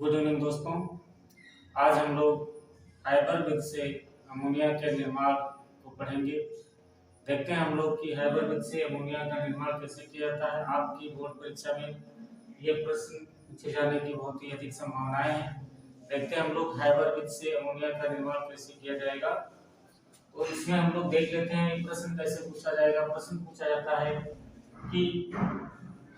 Good evening दोस्तों। आज हम लोग हाइबर विद से अमोनिया के निर्माण को पढ़ेंगे। देखते हैं हम लोग कि हाइबर विद से अमोनिया का निर्माण कैसे किया जाता है। आपकी बोर्ड परीक्षा में ये प्रश्न पूछे जाने की बहुत ही अधिक संभावनाएं हैं। देखते हैं हम लोग हाइबर विद से अमोनिया का निर्माण कैसे किया जाएगा। तो इसमें हम लोग देख लेते हैं ये प्रश्न कैसे पूछा जाएगा। प्रश्न पूछा जाता है कि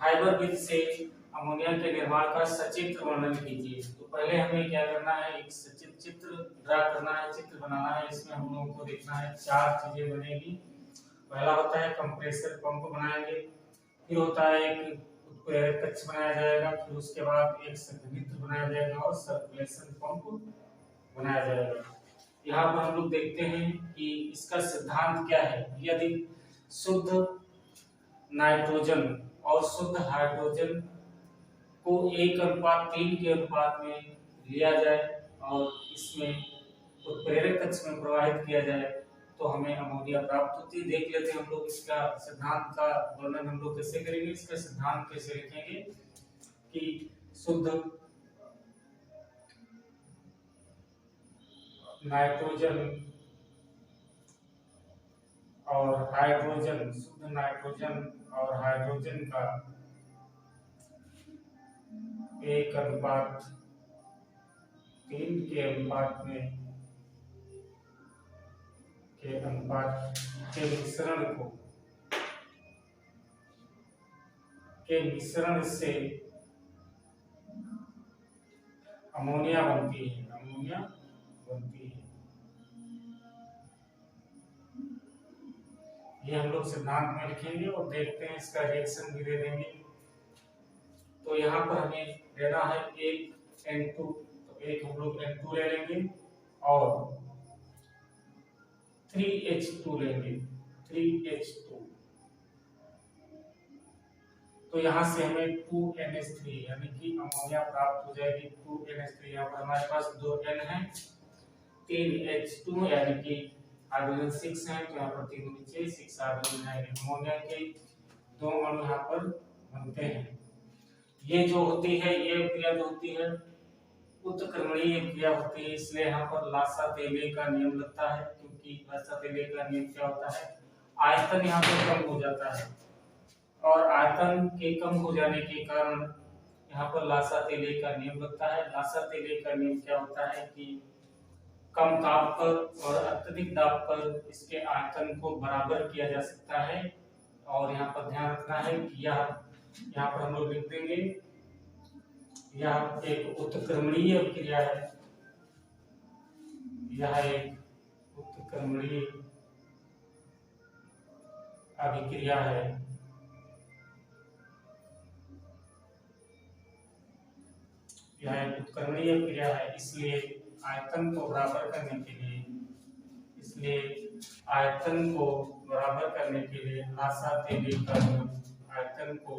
हाइबर विद से अमोनिया के निर्माण का सचित्र वर्णन कीजिए। तो पहले हमें क्या करना है, एक सचित्र चित्र ड्रा करना है, चित्र बनाना है। इसमें हम लोगों को देखना है चार चीजें बनेगी। पहला होता है कंप्रेसर पंप बनाएंगे, फिर होता है एक उत्प्रेरक कक्ष बनाया जाएगा, फिर उसके बाद एक संघनित्र बनाया जाएगा और सर्कुलेशन पंप बनाया जाएगा। यहाँ पर हम लोग देखते हैं कि इसका सिद्धांत क्या है। यदि शुद्ध नाइट्रोजन और शुद्ध हाइड्रोजन को 1:3 के अनुपात में लिया जाए और इसमें उत्प्रेरक कक्ष में प्रवाहित किया जाए तो हमें अमोनिया प्राप्त होती है। देख लेते हैं हम लोग इसका सिद्धांत का वर्णन हम लोग कैसे करेंगे, इसका सिद्धांत कैसे लिखेंगे कि शुद्ध नाइट्रोजन और हाइड्रोजन, शुद्ध नाइट्रोजन और हाइड्रोजन का 1:3 के अनुपात में के मिश्रण से अमोनिया बनती है। ये हम लोग सिद्धांत में लिखेंगे और देखते हैं इसका रिएक्शन भी दे देंगे। तो यहाँ पर हमें लेना है एक N2, तो एक हम लोग N2 ले लेंगे और 3H2 लेंगे, 3H2। तो यहाँ से हमें 2NH3 यानी कि अमोनिया प्राप्त हो जाएगी। 2NH3 यहाँ पर हमारे पास 2 N है, 3H2 यानी कि हाइड्रोजन 6 है, तो यहाँ पर 3 नीचे 6 हाइड्रोजन है। अमोनिया के 2 अणु यहाँ पर बनते हैं। ये जो होती है, ये क्रिया जो होती है उत्क्रमणीय क्रिया होती है, इसलिए यहाँ पर लासा-तेले का नियम लगता है। क्योंकि लासा-तेले का नियम क्या होता है, आयतन यहाँ पर कम हो जाता है और आयतन के कम हो जाने के कारण यहाँ पर लासा-तेले का नियम लगता है। लासा-तेले का नियम क्या होता है कि कम दाब पर और अत्यधिक दाब पर इसके आयतन को बराबर किया जा सकता है। और यहाँ पर ध्यान रखना है कि यहाँ पर हम लोग लिख देंगे, यह एक उत्क्रमणीय क्रिया है, यह एक उत्क्रमणीय अभिक्रिया है। यह एक उत्क्रमणीय क्रिया है, इसलिए आयतन को बराबर करने के लिए लासा-तेले का नियम आयतन को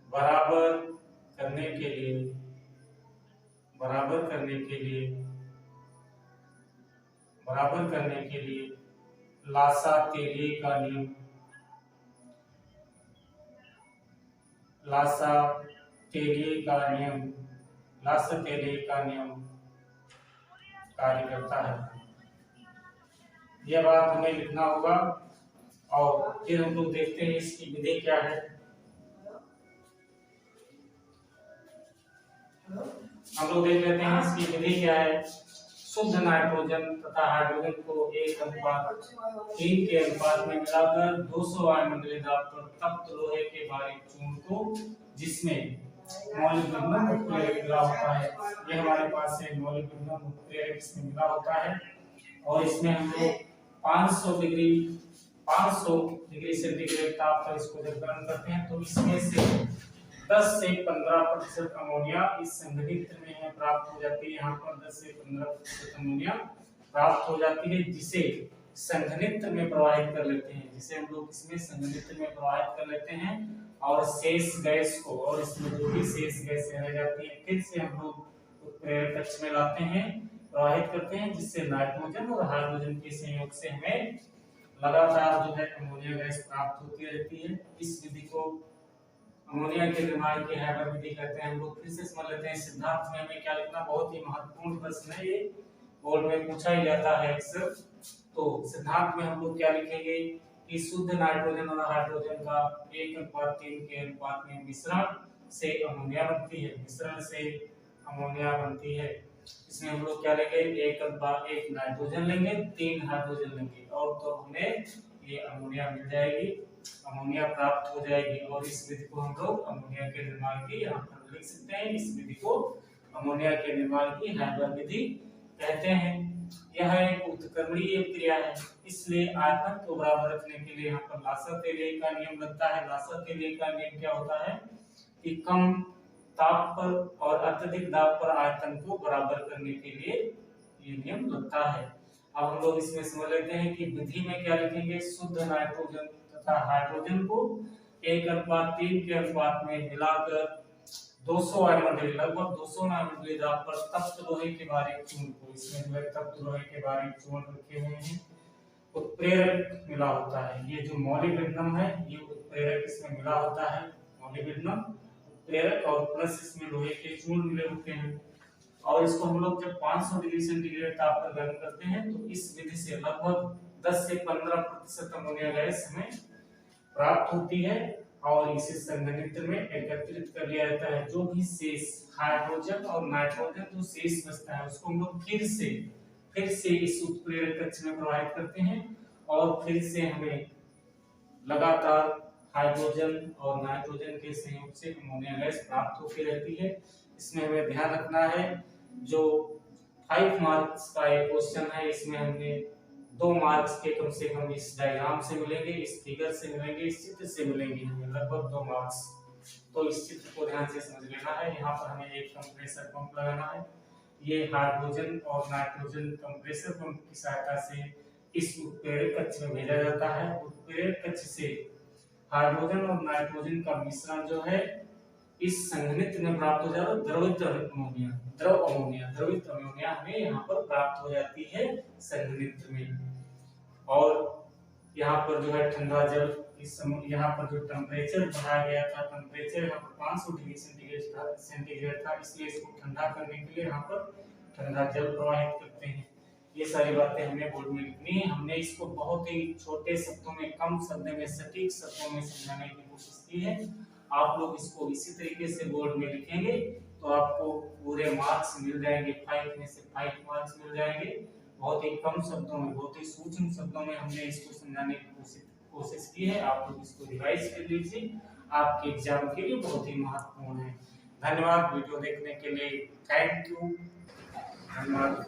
बराबर करने के लिए लासा-तेले का नियम कार्य करता है। यह बात हमें लिखना होगा। और फिर हम लोग देखते हैं इसकी विधि क्या है। हम लोग देख लेते हैं इसकी विधि क्या है। शुद्ध नाइट्रोजन तथा हाइड्रोजन को 1:3 के अनुपात में मिलाकर 200 वायुमंडलीय दाब पर तप्त लोहे के बारीक चूर्ण को, जिसमें मॉलिब्डेनम उत्प्रेरक मिला होता है, ये हमारे पास है मॉलिब्डेनम उत्प्रेरक इसमें मिला होता है। और इसमें हम लोग 500 डिग्री सेंटीग्रेड ताप पर इसको जब गर्म करते हैं तो इसमें से 10 से 15% अमोनिया इस संघनित्र में प्राप्त हो जाती है। यहाँ पर 10 से 15% अमोनिया प्राप्त हो जाती है, जिसे संघनित्र में प्रवाहित कर लेते हैं, और शेष गैस को, और इसमें जो भी शेष गैस रह जाती है फिर से हम लोग उत्प्रेरक कक्ष में लाते हैं, प्रवाहित करते हैं, जिससे नाइट्रोजन और हाइड्रोजन के संयोग से हमें लगातार जो है अमोनिया गैस प्राप्त होती रहती है। इस विधि को अमोनिया के निर्माण की हैबर विधि कहते हैं। हम लोग फिर से समझ लेते हैं सिद्धांत में हमें क्या लिखना, बहुत ही महत्वपूर्ण प्रश्न है ये, बोर्ड में पूछा ही जाता है अक्सर। तो सिद्धांत में हम लोग क्या लिखेंगे कि शुद्ध नाइट्रोजन और हाइड्रोजन का 1:3 के अनुपात में मिश्रण से अमोनिया बनती है, मिश्रण से अमोनिया बनती है। इसमें हम लोग क्या लेंगे, 1:1 नाइट्रोजन लेंगे, 3 हाइड्रोजन लेंगे और तो हमें ये अमोनिया मिल जाएगी, अमोनिया प्राप्त हो जाएगी। और इस विधि को हम लोग अमोनिया के निर्माण की यहाँ पर लिख सकते हैं। इस विधि को अमोनिया के निर्माण की हैबर विधि कहते हैं। यह एक उत्क्रमणीय क्रिया है, इसलिए आयतन को बराबर रखने के लिए यहाँ पर लासा-तेलिय का नियम लगता है। लासा-तेलिय का नियम क्या होता है कि कम ताप पर और अत्यधिक दाब पर आयतन को बराबर करने के लिए ये नियम लगता है। अब हम लोग इसमें समझ लेते हैं कि विधि में क्या लिखेंगे, शुद्ध नाइट्रोजन तथा हाइड्रोजन को 1:3 के अनुपात में मिलाकर 200 एमएल लगभग 200 एमएल दाब पर तप्त लोहे के बारीक चूर्ण को, इसमें जो है तप्त लोहे के बारीक चूर्ण रखे हुए हैं, उत्प्रेरक मिला होता है। ये जो मॉलिब्डेनम है ये उत्प्रेरक इसमें मिला होता है, मॉलिब्डेनम उत्प्रेरक और प्लस इसमें लोहे के चूर्ण मिले होते हैं। और इसको हम लोग जब 500 डिग्री सेंटीग्रेड ताप पर गर्म करते हैं तो इस विधि से लगभग 10 से 15% अमोनिया गैस हमें प्राप्त होती है और इसे संघनित्र में एकत्रित कर लिया जाता है। जो भी शेष हाइड्रोजन और नाइट्रोजन जो शेष बचता है उसको हम लोग फिर से इस उत्प्रेरक कक्ष में प्रवाहित करते हैं और फिर से हमें लगातार हाइड्रोजन और नाइट्रोजन के संयोग से अमोनिया गैस प्राप्त होती रहती है। इसमें हमें ध्यान रखना है, जो 5 मार्क्स का एक क्वेश्चन है, इसमें हमने 2 मार्क्स के कम से कम इस डायग्राम से मिलेंगे, इस फिगर से मिलेंगे, इस चित्र से मिलेंगे, हमें लगभग 2 मार्क्स। तो इस चित्र को ध्यान से समझ लेना है। यहाँ पर हमें एक कंप्रेसर पंप लगाना है, ये हाइड्रोजन और नाइट्रोजन कंप्रेसर पंप की सहायता से इस उत्प्रेरक कक्ष में भेजा जाता है। उत्प्रेरक कक्ष से हाइड्रोजन और नाइट्रोजन का मिश्रण जो है इस संघनित्र में प्राप्त हो जाता है, द्रवित अमोनिया हमें यहाँ पर प्राप्त हो जाती है संघनित्र में। और यहाँ पर जो है ठंडा जल, इस यहाँ पर जो टेम्परेचर बढ़ाया गया था, टेम्परेचर यहाँ पर 500 डिग्री सेंटीग्रेड था, इसलिए इसको ठंडा करने के लिए यहाँ पर ठंडा जल प्रवाहित करते हैं। ये सारी बातें हमें बोर्ड में लिखनी है। हमने इसको बहुत ही छोटे शब्दों में, कम शब्द में, सटीक शब्दों में समझाने की कोशिश की है। आप लोग इसको इसी तरीके से बोर्ड में लिखेंगे तो आपको पूरे मार्क्स मिल जाएंगे, 5 में से 5 मार्क्स मिल जाएंगे। बहुत ही कम शब्दों में, बहुत ही सूक्ष्म शब्दों में हमने इसको समझाने की कोशिश की है। आप लोग इसको रिवाइज कर लीजिए, आपके एग्जाम के लिए बहुत ही महत्वपूर्ण है। धन्यवाद वीडियो देखने के लिए, थैंक यू, धन्यवाद।